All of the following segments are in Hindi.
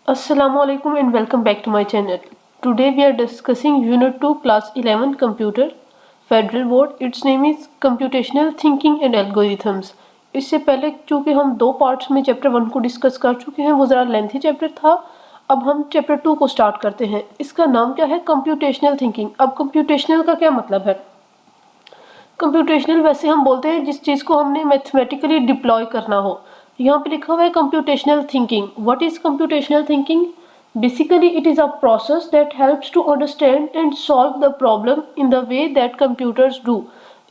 Assalamualaikum and welcome back to my channel. Today we are discussing Unit 2 Class 11 Computer Federal Board. Its name is Computational Thinking and Algorithms. इससे पहले चूँकि हम दो पार्ट्स में चैप्टर 1 को डिस्कस कर चुके हैं, वो ज़रा लेंथी चैप्टर था। अब हम चैप्टर 2 को स्टार्ट करते हैं। इसका नाम क्या है? Computational thinking. अब कंप्यूटेशनल का क्या मतलब है? कंप्यूटेशनल वैसे हम बोलते हैं जिस चीज़ को हमने मैथमेटिकली डिप्लॉय करना हो। यहाँ पे लिखा हुआ है computational thinking. What is computational thinking? Basically it is a process that helps to understand and solve the problem in the way that computers do.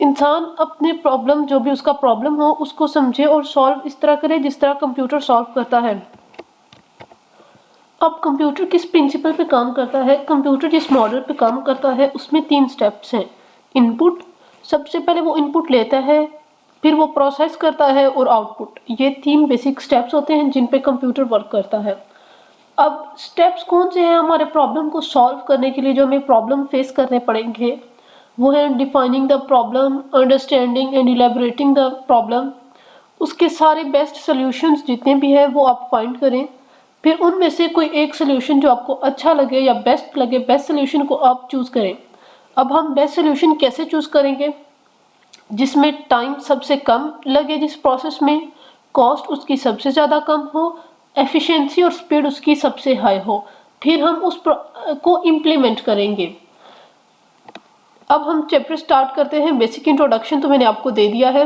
इंसान अपने प्रॉब्लम, जो भी उसका प्रॉब्लम हो, उसको समझे और सॉल्व इस तरह करे जिस तरह कंप्यूटर सॉल्व करता है। अब कंप्यूटर किस प्रिंसिपल पे काम करता है? कंप्यूटर जिस मॉडल पे काम करता है उसमें 3 स्टेप्स हैं। इनपुट, सबसे पहले वो इनपुट लेता है, फिर वो प्रोसेस करता है, और आउटपुट। ये 3 बेसिक स्टेप्स होते हैं जिन पे कंप्यूटर वर्क करता है। अब स्टेप्स कौन से हैं हमारे प्रॉब्लम को सॉल्व करने के लिए, जो हमें प्रॉब्लम फेस करने पड़ेंगे? वो है defining the problem, understanding and elaborating the problem. उसके सारे बेस्ट सोल्यूशंस जितने भी हैं वो आप फाइंड करें, फिर उनमें से कोई एक सोल्यूशन जो आपको अच्छा लगे या बेस्ट लगे, बेस्ट सोल्यूशन को आप चूज़ करें। अब हम बेस्ट सोल्यूशन कैसे चूज़ करेंगे? जिसमें टाइम सबसे कम लगे जिस प्रोसेस में, कॉस्ट उसकी सबसे ज़्यादा कम हो, एफिशिएंसी और स्पीड उसकी सबसे हाई हो, फिर हम उस को इम्प्लीमेंट करेंगे। अब हम चैप्टर स्टार्ट करते हैं। बेसिक इंट्रोडक्शन तो मैंने आपको दे दिया है।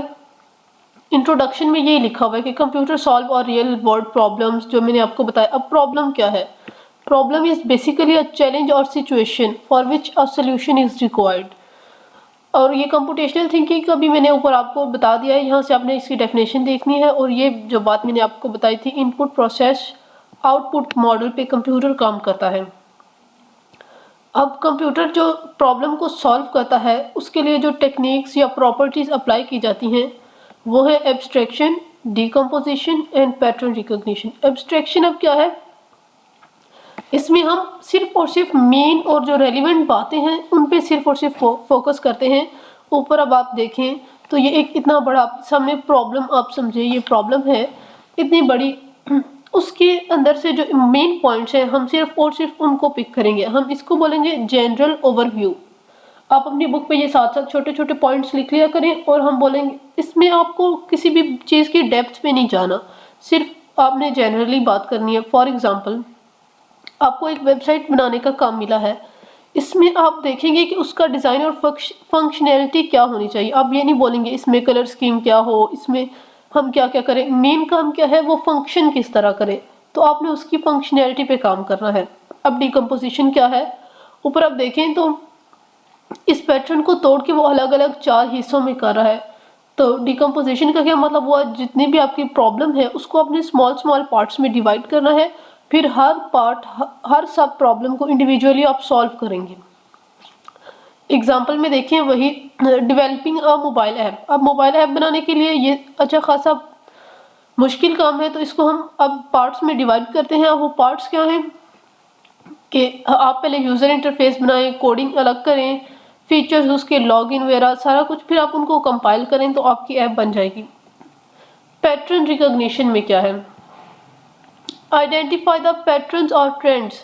इंट्रोडक्शन में ये लिखा हुआ है कि कंप्यूटर सॉल्व और रियल वर्ल्ड प्रॉब्लम्स, जो मैंने आपको बताया। अब प्रॉब्लम क्या है? Problem is basically a challenge और situation for which a solution is required. और ये कंप्यूटेशनल थिंकिंग का भी मैंने ऊपर आपको बता दिया है, यहाँ से आपने इसकी डेफिनेशन देखनी है। और ये जो बात मैंने आपको बताई थी, इनपुट प्रोसेस आउटपुट मॉडल पे कंप्यूटर काम करता है। अब कंप्यूटर जो प्रॉब्लम को सॉल्व करता है उसके लिए जो टेक्निक्स या प्रॉपर्टीज़ अप्लाई की जाती हैं वो है abstraction, decomposition and pattern recognition. Abstraction अब क्या है? इसमें हम सिर्फ और सिर्फ मेन और जो रेलिवेंट बातें हैं उन पे सिर्फ और सिर्फ फोकस करते हैं। ऊपर अब आप देखें तो ये एक इतना बड़ा सामने प्रॉब्लम, आप समझे ये प्रॉब्लम है इतनी बड़ी, उसके अंदर से जो मेन पॉइंट्स हैं हम सिर्फ और सिर्फ उनको पिक करेंगे। हम इसको बोलेंगे जनरल ओवरव्यू। आप अपनी बुक पे ये साथ साथ छोटे छोटे पॉइंट्स लिख लिया करें, और हम बोलेंगे इसमें आपको किसी भी चीज़ की डेप्थ में नहीं जाना, सिर्फ आपने जनरली बात करनी है। फॉर एग्जांपल, आपको एक वेबसाइट बनाने का काम मिला है, इसमें आप देखेंगे कि उसका डिज़ाइन और फंक्शनैलिटी क्या होनी चाहिए। आप ये नहीं बोलेंगे इसमें कलर स्कीम क्या हो, इसमें हम क्या क्या करें। मेन काम क्या है? वो फंक्शन किस तरह करें, तो आपने उसकी फंक्शनैलिटी पे काम करना है। अब डिकम्पोजिशन क्या है? ऊपर आप देखें तो इस पैटर्न को तोड़ के वो अलग अलग 4 हिस्सों में कर रहा है। तो डिकम्पोजिशन का क्या मतलब हुआ? जितनी भी आपकी प्रॉब्लम है उसको अपने स्मॉल स्मॉल पार्ट्स में डिवाइड करना है, फिर हर पार्ट, हर सब प्रॉब्लम को इंडिविजुअली आप सॉल्व करेंगे। एग्जाम्पल में देखें वही डेवलपिंग अ मोबाइल ऐप। अब मोबाइल ऐप बनाने के लिए ये अच्छा खासा मुश्किल काम है, तो इसको हम अब पार्ट्स में डिवाइड करते हैं। अब वो पार्ट्स क्या हैं कि आप पहले यूज़र इंटरफेस बनाएं, कोडिंग अलग करें, फीचर्स उसके लॉगिन वगैरह सारा कुछ, फिर आप उनको कंपाइल करें तो आपकी ऐप बन जाएगी। पैटर्न रिकॉग्निशन में क्या है? आइडेंटिफाई द पैटर्न्स और ट्रेंड्स।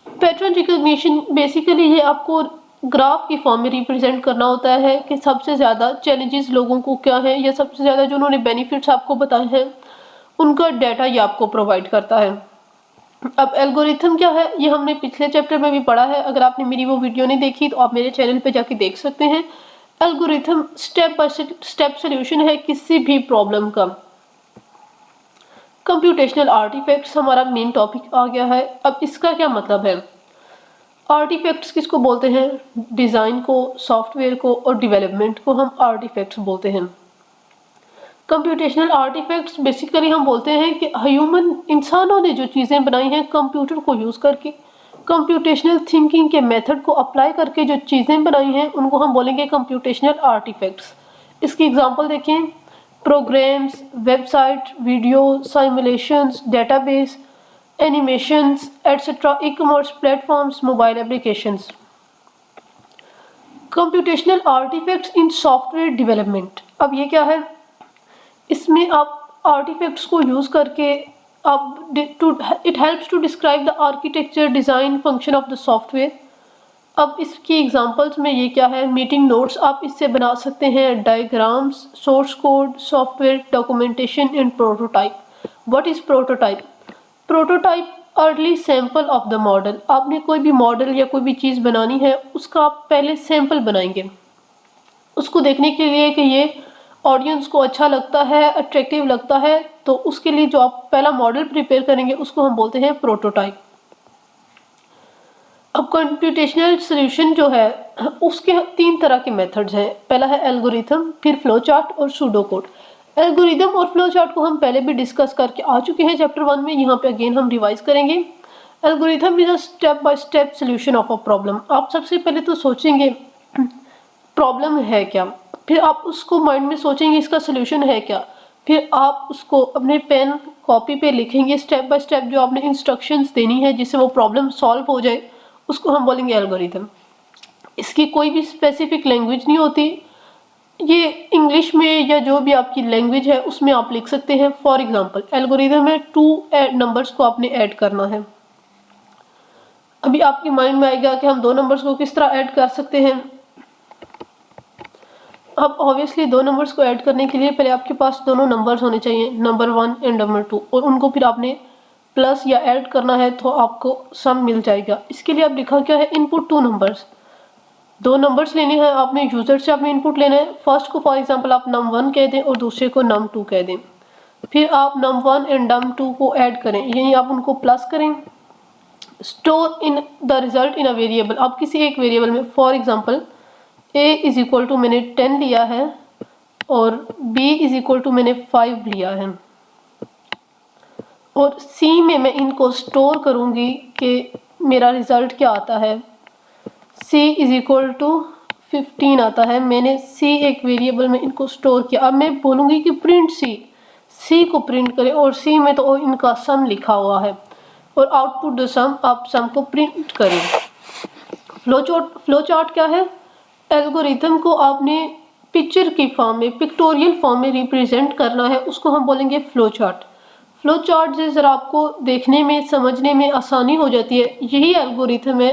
पैटर्न रिकॉग्निशन बेसिकली ये आपको ग्राफ की फॉर्म में रिप्रेजेंट करना होता है कि सबसे ज़्यादा चैलेंजेस लोगों को क्या है, या सबसे ज़्यादा जो उन्होंने बेनिफिट्स आपको बताए हैं उनका डाटा ये आपको प्रोवाइड करता है। अब एल्गोरिथम क्या है? ये हमने पिछले चैप्टर में भी पढ़ा है। अगर आपने मेरी वो वीडियो नहीं देखी तो आप मेरे चैनल पे जाके देख सकते हैं। Algorithm step by step solution है किसी भी प्रॉब्लम का। कंप्यूटेशनल आर्टिफैक्ट्स हमारा मेन टॉपिक आ गया है। अब इसका क्या मतलब है? आर्टिफैक्ट्स किसको बोलते हैं? डिज़ाइन को, सॉफ्टवेयर को और डेवलपमेंट को हम आर्टिफैक्ट्स बोलते हैं। कंप्यूटेशनल आर्टिफैक्ट्स बेसिकली हम बोलते हैं कि ह्यूमन इंसानों ने जो चीज़ें बनाई हैं कंप्यूटर को यूज़ करके, कंप्यूटेशनल थिंकिंग के मेथड को अप्लाई करके जो चीज़ें बनाई हैं उनको हम बोलेंगे कंप्यूटेशनल आर्टिफैक्ट्स। इसकी एग्जांपल देखें, programs, website, video, simulations, database, animations etcetera, e commerce platforms, mobile applications. Computational artifacts in software development. अब ये क्या है? इसमें आप आर्टिफैक्ट्स को यूज़ करके अब it helps to describe the architecture, design, function of the software. अब इसकी एग्जांपल्स में ये क्या है, मीटिंग नोट्स आप इससे बना सकते हैं, diagrams, source code, software documentation and prototype. What is prototype? Prototype early sample of the model. आपने कोई भी मॉडल या कोई भी चीज़ बनानी है, उसका आप पहले सैंपल बनाएंगे, उसको देखने के लिए कि ये ऑडियंस को अच्छा लगता है, अट्रैक्टिव लगता है, तो उसके लिए जो आप पहला मॉडल प्रिपेयर करेंगे उसको हम बोलते हैं प्रोटोटाइप। अब कंप्यूटेशनल सॉल्यूशन जो है उसके 3 तरह के मेथड्स हैं। पहला है एल्गोरिथम, फिर फ्लो चार्ट और सूडो कोड। एल्गोरिथम और फ्लो चार्ट को हम पहले भी डिस्कस करके आ चुके हैं चैप्टर 1 में, यहाँ पे अगेन हम रिवाइज करेंगे। Algorithm is a step by step solution of a problem. आप सबसे पहले तो सोचेंगे प्रॉब्लम है क्या, फिर आप उसको माइंड में सोचेंगे इसका सोल्यूशन है क्या, फिर आप उसको अपने पेन कॉपी पे लिखेंगे स्टेप बाय स्टेप जो आपने इंस्ट्रक्शंस देनी है जिससे वो प्रॉब्लम सॉल्व हो जाए, उसको हम बोलेंगे एल्गोरिथम। इसकी कोई भी स्पेसिफिक लैंग्वेज नहीं होती, ये इंग्लिश में या जो भी आपकी लैंग्वेज है उसमें आप लिख सकते हैं। फॉर एग्जांपल एल्गोरिथम में 2 नंबर्स को आपने ऐड करना है। अभी आपके माइंड में आएगा कि हम 2 नंबर्स को किस तरह ऐड कर सकते हैं। अब ऑब्वियसली 2 नंबर्स को ऐड करने के लिए पहले आपके पास दोनों नंबर्स होने चाहिए, नंबर 1 एंड नंबर 2, और उनको फिर आपने प्लस या ऐड करना है तो आपको सम मिल जाएगा। इसके लिए आप लिखा क्या है, इनपुट 2 नंबर्स। 2 नंबर्स लेने हैं आपने, यूजर से आपने इनपुट लेना है। फर्स्ट को फॉर एग्जांपल आप num1 कह दें और दूसरे को num2 कह दें, फिर आप num1 एंड num2 को ऐड करें, यानी आप उनको प्लस करें। Store in the result in a variable, आप किसी एक वेरिएबल में, for example a is equal to मैंने 10 लिया है और b इज इक्वल टू मैंने 5 लिया है, और c में मैं इनको स्टोर करूंगी कि मेरा रिजल्ट क्या आता है। c इज इक्वल टू 15 आता है, मैंने c एक वेरिएबल में इनको स्टोर किया। अब मैं बोलूँगी कि प्रिंट c को प्रिंट करें, और c में तो इनका सम लिखा हुआ है, और आउटपुट द सम, आप सम को प्रिंट करें। फ्लो चार्ट क्या है, एल्गोरिथम को आपने पिक्चर की फॉर्म में, पिक्टोरियल फॉर्म में रिप्रेजेंट करना है, उसको हम बोलेंगे फ्लो चार्ट। फ्लो चार्ट से ज़रा आपको देखने में, समझने में आसानी हो जाती है। यही एल्गोरिथम है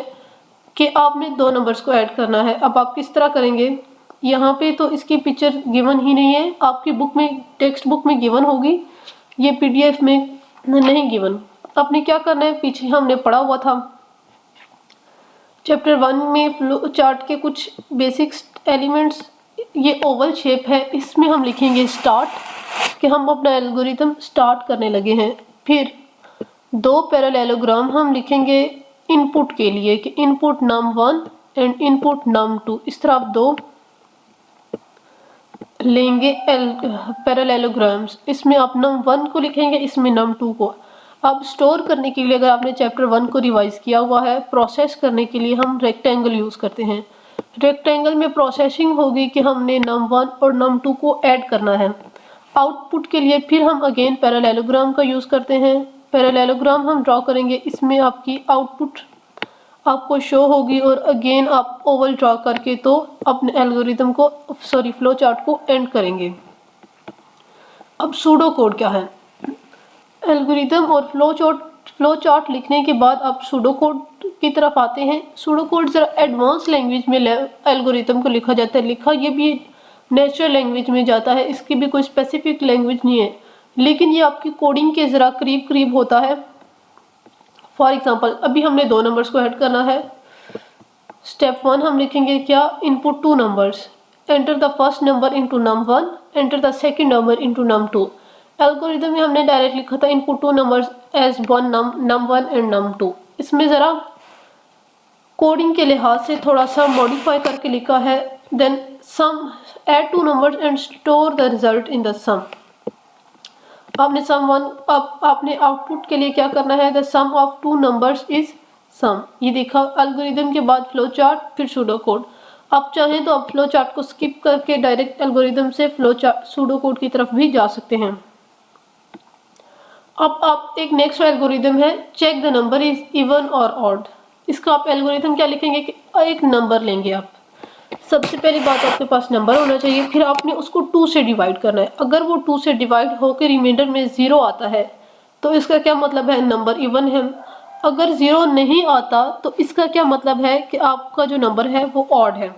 कि आपने 2 नंबर्स को ऐड करना है। अब आप किस तरह करेंगे, यहाँ पे तो इसकी पिक्चर गिवन ही नहीं है, आपकी बुक में, टेक्स्ट बुक में गिवन होगी, ये PDF में नहीं गिवन। आपने क्या करना है, पीछे हमने पढ़ा हुआ था चैप्टर 1 में फ्लो चार्ट के कुछ बेसिक एलिमेंट्स। ये ओवल शेप है, इसमें हम लिखेंगे स्टार्ट, कि हम अपना एल्गोरिथम स्टार्ट करने लगे हैं। फिर 2 पैरेललोग्राम हम लिखेंगे इनपुट के लिए, कि input num1 and input num2, इस तरह आप 2 लेंगे पैरेललोग्राम्स। इसमें आप num1 को लिखेंगे, इसमें num2 को। अब स्टोर करने के लिए, अगर आपने चैप्टर 1 को रिवाइज किया हुआ है, प्रोसेस करने के लिए हम रेक्टेंगल यूज़ करते हैं। रेक्टेंगल में प्रोसेसिंग होगी कि हमने num1 और num2 को ऐड करना है। आउटपुट के लिए फिर हम अगेन पैरेललोग्राम का यूज़ करते हैं। पैरेललोग्राम हम ड्रॉ करेंगे, इसमें आपकी आउटपुट आपको शो होगी, और अगेन आप ओवल ड्रॉ करके तो अपने एल्गोरिथम को, सॉरी फ्लो चार्ट को एंड करेंगे। अब सूडो कोड क्या है, एल्गोरिथम और फ्लो चार्ट लिखने के बाद आप सूडो कोड की तरफ आते हैं। सूडो कोड ज़रा एडवांस लैंग्वेज में एल्गोरिथम को लिखा जाता है, लिखा ये भी नेचुरल लैंग्वेज में जाता है, इसकी भी कोई स्पेसिफिक लैंग्वेज नहीं है, लेकिन ये आपकी कोडिंग के ज़रा करीब करीब होता है। फॉर एग्जांपल अभी हमने 2 नंबर्स को ऐड करना है। स्टेप 1 हम लिखेंगे क्या, input 2 numbers, enter the first number into num1, enter the second number into num2। Algorithm में हमने डायरेक्ट लिखा था input 2 numbers as num1 and num2। इसमें ज़रा कोडिंग के लिहाज से थोड़ा सा मॉडिफाई करके लिखा है। Then sum, add 2 numbers and store the result in the sum. आपने सम 1, अब आपने आउटपुट के लिए क्या करना है, the sum of 2 numbers is sum. ये देखा एल्गोरिथम के बाद फ्लो चार्ट, फिर सूडो कोड। आप चाहें तो आप फ्लो चार्ट को स्किप करके डायरेक्ट एल्गोरिथम से फ्लो चार्ट सूडो कोड की तरफ भी जा सकते हैं। अब आप एक नेक्स्ट एल्गोरिथम है, check the number is even और ऑड। इसका आप एल्गोरिथम क्या लिखेंगे कि एक नंबर लेंगे आप, सबसे पहली बात आपके पास नंबर होना चाहिए, फिर आपने उसको 2 से डिवाइड करना है। अगर वो 2 से डिवाइड होकर रिमाइंडर में 0 आता है तो इसका क्या मतलब है, नंबर इवन है। अगर 0 नहीं आता तो इसका क्या मतलब है कि आपका जो नंबर है वो ऑड है।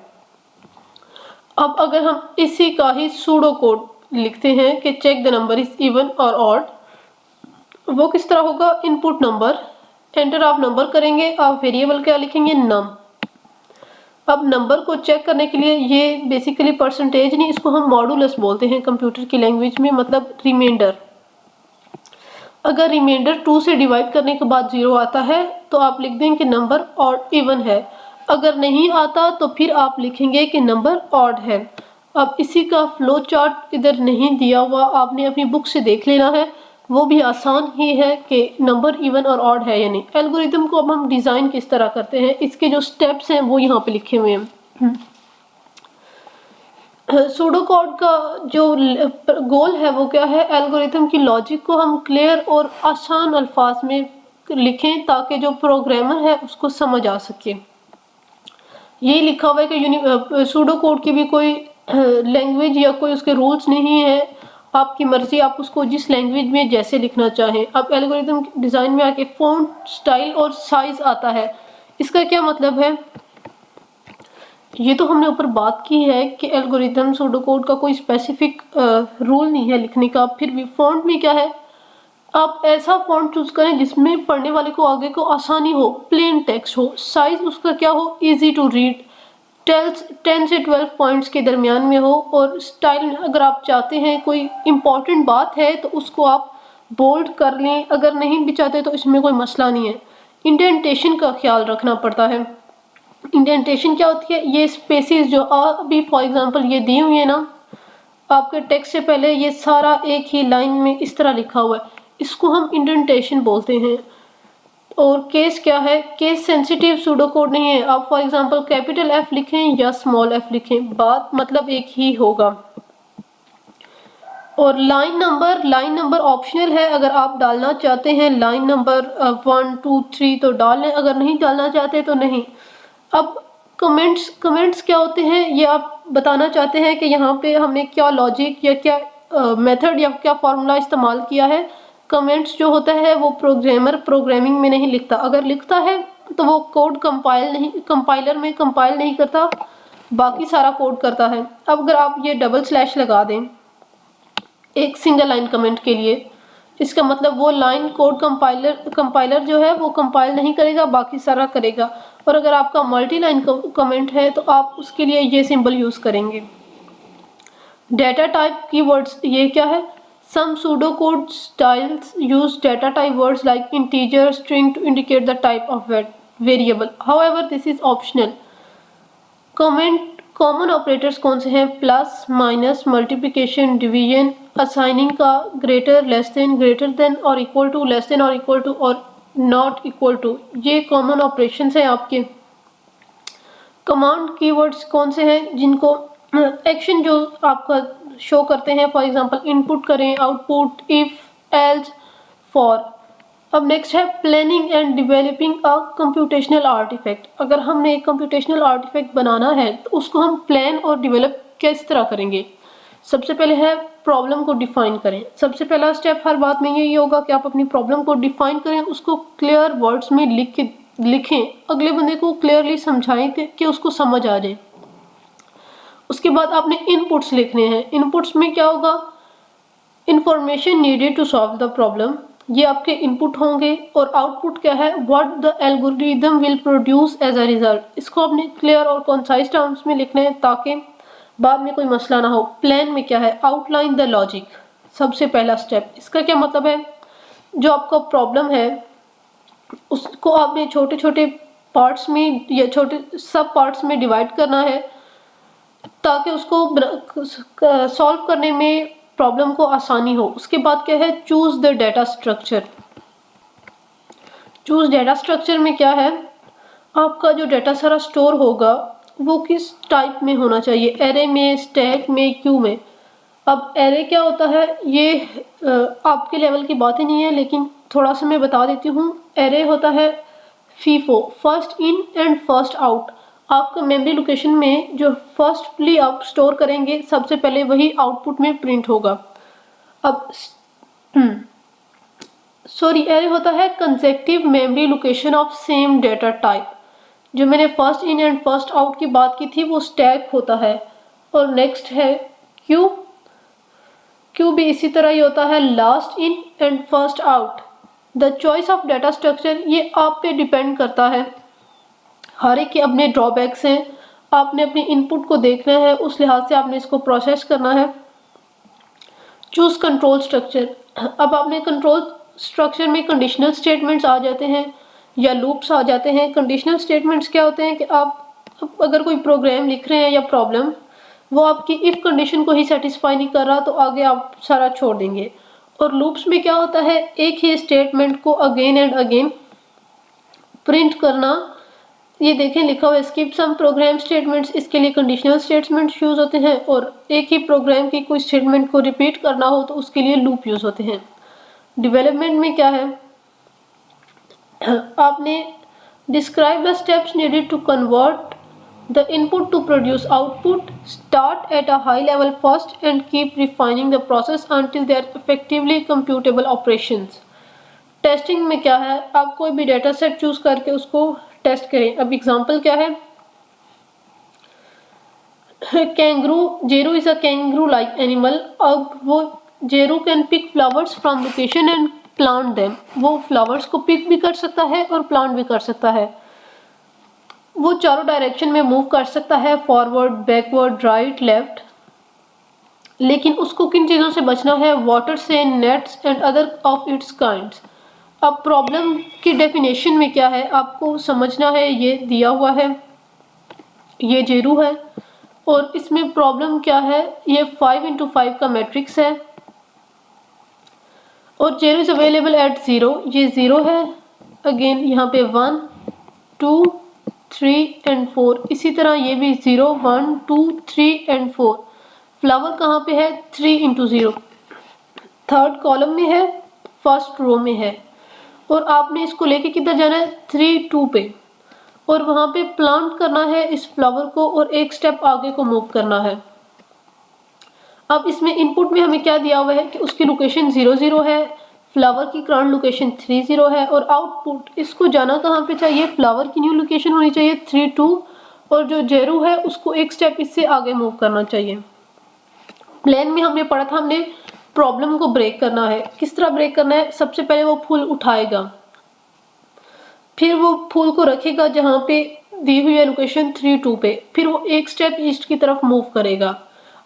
अब अगर हम इसी का ही सूडो कोड लिखते हैं कि check the number is even और ऑड, वो किस तरह होगा, इनपुट नंबर, एंटर आप नंबर करेंगे, आप वेरिएबल क्या लिखेंगे, नम। अब नंबर को चेक करने के लिए, ये बेसिकली परसेंटेज नहीं, इसको हम मॉडुलस बोलते हैं कंप्यूटर की लैंग्वेज में, मतलब रिमाइंडर। अगर रिमाइंडर 2 से डिवाइड करने के बाद 0 आता है तो आप लिख देंगे कि नंबर ऑड इवन है। अगर नहीं आता तो फिर आप लिखेंगे कि नंबर ऑड है। अब इसी का फ्लो चार्ट इधर नहीं दिया हुआ, आपने अपनी बुक से देख लेना है, वो भी आसान ही है कि नंबर इवन और ऑड है या नहीं। एल्गोरिथम को अब हम डिज़ाइन किस तरह करते हैं, इसके जो स्टेप्स हैं वो यहाँ पे लिखे हुए हैं। सूडो कोड का जो गोल है वो क्या है, एल्गोरिथम की लॉजिक को हम क्लियर और आसान अल्फाज में लिखें ताकि जो प्रोग्रामर है उसको समझ आ सके। यही लिखा हुआ है कि सूडो कोड की भी कोई लैंग्वेज या कोई उसके रूल्स नहीं है, आपकी मर्जी, आप उसको जिस लैंग्वेज में जैसे लिखना चाहें। अब एल्गोरिथम डिज़ाइन में आके फ़ॉन्ट स्टाइल और साइज आता है, इसका क्या मतलब है, ये तो हमने ऊपर बात की है कि एल्गोरिथम सूडो कोड का कोई स्पेसिफिक रूल नहीं है लिखने का। फिर भी फ़ॉन्ट में क्या है, आप ऐसा फ़ॉन्ट चूज़ करें जिसमें पढ़ने वाले को आगे को आसानी हो, प्लेन टेक्स्ट हो, साइज़ उसका क्या हो, इजी टू रीड, 10 से 12 पॉइंट्स के दरमियान में हो, और स्टाइल अगर आप चाहते हैं कोई इम्पॉर्टेंट बात है तो उसको आप बोल्ड कर लें, अगर नहीं भी चाहते तो इसमें कोई मसला नहीं है। इंडेंटेशन का ख्याल रखना पड़ता है। इंडेंटेशन क्या होती है, ये स्पेसेस जो अभी फॉर एग्जांपल ये दी हुई है ना, आपके टेक्स्ट से पहले ये सारा एक ही लाइन में इस तरह लिखा हुआ है, इसको हम इंडेंटेशन बोलते हैं। और केस क्या है, केस सेंसिटिव सूडो कोड नहीं है। आप फॉर एग्जांपल कैपिटल एफ लिखें या स्मॉल एफ लिखें, बात मतलब एक ही होगा। और लाइन नंबर ऑप्शनल है, अगर आप डालना चाहते हैं लाइन नंबर 1 2 3 तो डाल लें, अगर नहीं डालना चाहते तो नहीं। अब कमेंट्स क्या होते हैं, ये आप बताना चाहते हैं कि यहाँ पे हमने क्या लॉजिक या क्या मेथड या क्या फॉर्मूला इस्तेमाल किया है। कमेंट्स जो होता है वो प्रोग्रामर प्रोग्रामिंग में नहीं लिखता, अगर लिखता है तो वो कोड कंपाइलर में कंपाइल नहीं करता, बाकी सारा कोड करता है। अब अगर आप ये डबल स्लैश लगा दें एक सिंगल लाइन कमेंट के लिए, इसका मतलब वो लाइन कोड कंपाइलर जो है वो कंपाइल नहीं करेगा, बाकी सारा करेगा। और अगर आपका मल्टी लाइन कमेंट है तो आप उसके लिए ये सिंबल यूज़ करेंगे। डेटा टाइप कीवर्ड्स, ये क्या है, some pseudo code styles use data type words like integer string to indicate the type of variable, however this is optional. Common operators कौन से हैं, plus minus multiplication division, assigning का ग्रेटर देन और इक्वल टू, लेस देन और इक्वल टू, और नॉट इक्वल टू, ये कॉमन ऑपरेशंस हैं आपके। कमांड कीवर्ड्स कौन से हैं, जिनको एक्शन जो आपका शो करते हैं, फॉर एग्जांपल इनपुट करें, आउटपुट, इफ, एल्स, फॉर। अब नेक्स्ट है planning and developing a computational artefact. अगर हमने एक कंप्यूटेशनल आर्टिफैक्ट बनाना है तो उसको हम प्लान और डेवलप किस तरह करेंगे। सबसे पहले है प्रॉब्लम को डिफाइन करें। सबसे पहला स्टेप हर बात में यही होगा कि आप अपनी प्रॉब्लम को डिफाइन करें, उसको क्लियर वर्ड्स में लिखें, अगले बंदे को क्लियरली समझाएं कि उसको समझ आ जाए। उसके बाद आपने इनपुट्स लिखने हैं। इनपुट्स में क्या होगा, information needed to solve the problem, ये आपके इनपुट होंगे। और आउटपुट क्या है, what the algorithm will produce as a result, इसको आपने क्लियर और कॉन्साइज टर्म्स में लिखना है ताकि बाद में कोई मसला ना हो। प्लान में क्या है, आउटलाइन द लॉजिक, सबसे पहला स्टेप। इसका क्या मतलब है, जो आपका प्रॉब्लम है उसको आपने छोटे छोटे पार्ट्स में या छोटे सब पार्ट्स में डिवाइड करना है ताकि उसको सॉल्व करने में प्रॉब्लम को आसानी हो। उसके बाद क्या है, choose the data structure. Choose data structure में क्या है, आपका जो डेटा सारा स्टोर होगा वो किस टाइप में होना चाहिए, एरे में, स्टैक में, क्यू में। अब एरे क्या होता है, ये आपके लेवल की बातें नहीं है लेकिन थोड़ा सा मैं बता देती हूँ। एरे होता है FIFO, first in and first out. आपका मेमोरी लोकेशन में जो फर्स्टली आप स्टोर करेंगे सबसे पहले वही आउटपुट में प्रिंट होगा। अब सॉरी, एरे होता है consecutive memory location of same data type. जो मैंने first in and first out की बात की थी वो स्टैक होता है। और नेक्स्ट है क्यू। क्यू भी इसी तरह ही होता है, last in and first out. The choice of data structure ये आप पे डिपेंड करता है। हर एक के अपने ड्रॉबैक्स हैं, आपने अपनी इनपुट को देखना है, उस लिहाज से आपने इसको प्रोसेस करना है। Choose control structure. अब आपने कंट्रोल स्ट्रक्चर में कंडीशनल स्टेटमेंट्स आ जाते हैं या लूप्स आ जाते हैं। कंडीशनल स्टेटमेंट्स क्या होते हैं कि आप अगर कोई प्रोग्राम लिख रहे हैं या प्रॉब्लम, वो आपकी इफ कंडीशन को ही सेटिस्फाई नहीं कर रहा तो आगे आप सारा छोड़ देंगे। और लूप्स में क्या होता है, एक ही स्टेटमेंट को अगेन एंड अगेन प्रिंट करना। ये देखें लिखा हुआ है स्किप सम प्रोग्राम स्टेटमेंट्स, इसके लिए कंडीशनल स्टेटमेंट्स यूज होते हैं। और एक ही प्रोग्राम की कोई स्टेटमेंट को रिपीट करना हो तो उसके लिए लूप यूज होते हैं। डेवलपमेंट में क्या है, आपने describe the steps needed to convert the input to produce output, start at a high level first and keep refining the process until they are effectively computable operations. Testing में क्या है, आप कोई भी डेटा सेट चूज करके उसको टेस्ट करें। अब एग्जांपल क्या है, kangaroo, Jeru is a kangaroo like animal. अब वो Jeru can pick flowers from location and plant them. वो फ्लावर्स को पिक भी कर सकता है और प्लांट भी कर सकता है। वो चारों डायरेक्शन में मूव कर सकता है, फॉरवर्ड, बैकवर्ड, राइट, लेफ्ट। लेकिन उसको किन चीज़ों से बचना है, वाटर से, nets and other of its kinds. अब प्रॉब्लम की डेफिनेशन में क्या है आपको समझना है। ये दिया हुआ है, ये जेरू है और इसमें प्रॉब्लम क्या है, ये 5x5 का मैट्रिक्स है और जेरू इज अवेलेबल एट 0। ये 0 है, अगेन यहाँ पे 1, 2, 3 एंड 4। इसी तरह ये भी 0, 1, 2, 3 एंड 4। फ्लावर कहाँ पे है, 3x0, थर्ड कॉलम में है, फर्स्ट रो में है। और आपने इसको लेके किधर जाना है, 3, 2 पे, और वहाँ पे प्लांट करना है इस फ्लावर को और एक स्टेप आगे को मूव करना है। अब इसमें इनपुट में हमें क्या दिया हुआ है कि उसकी लोकेशन 0, 0 है, फ्लावर की करंट लोकेशन 3, 0 है। और आउटपुट इसको जाना कहाँ पे चाहिए, फ्लावर की न्यू लोकेशन होनी चाहिए 3, 2, और जो जेरू है उसको एक स्टेप इससे आगे मूव करना चाहिए। प्लान में हमने पढ़ा था, हमने प्रॉब्लम को ब्रेक करना है। किस तरह ब्रेक करना है, सबसे पहले वो फूल उठाएगा, फिर वो फूल को रखेगा जहाँ पे दी हुई है लोकेशन 3, 2 पे, फिर वो एक स्टेप ईस्ट की तरफ मूव करेगा।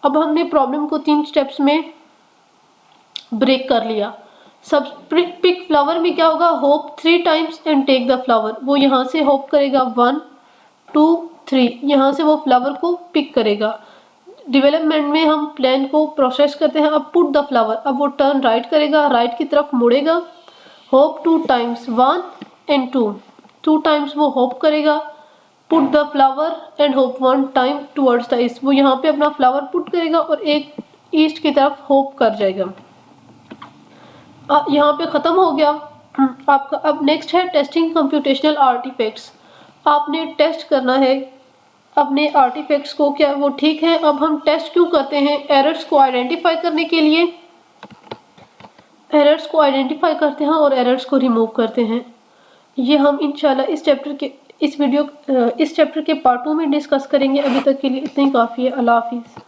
अब हमने प्रॉब्लम को 3 स्टेप्स में ब्रेक कर लिया। सब पिक फ्लावर में क्या होगा, hop 3 times and take the flower. वो यहाँ से होप करेगा 1, 2, 3, यहाँ से वो फ्लावर को पिक करेगा। डेवलपमेंट में हम प्लान को प्रोसेस करते हैं। अब पुट द फ्लावर, अब वो टर्न राइट करेगा, राइट की तरफ मुड़ेगा, होप 2 टाइम्स, 1 एंड 2 टाइम्स वो होप करेगा, put the flower and hope 1 time towards the east. वो यहाँ पे अपना फ्लावर पुट करेगा और एक ईस्ट की तरफ होप कर जाएगा। यहाँ पे ख़त्म हो गया आपका। अब नेक्स्ट है टेस्टिंग कंप्यूटेशनल आर्टिफैक्ट्स। आपने टेस्ट करना है अपने आर्टिफैक्ट्स को, क्या वो ठीक है। अब हम टेस्ट क्यों करते हैं, एरर्स को आइडेंटिफाई करने के लिए। एरर्स को आइडेंटिफाई करते हैं और एरर्स को रिमूव करते हैं। ये हम इंशाल्लाह इस चैप्टर के पार्ट 2 में डिस्कस करेंगे। अभी तक के लिए इतना ही काफ़ी है। अल्लाह हाफिज़।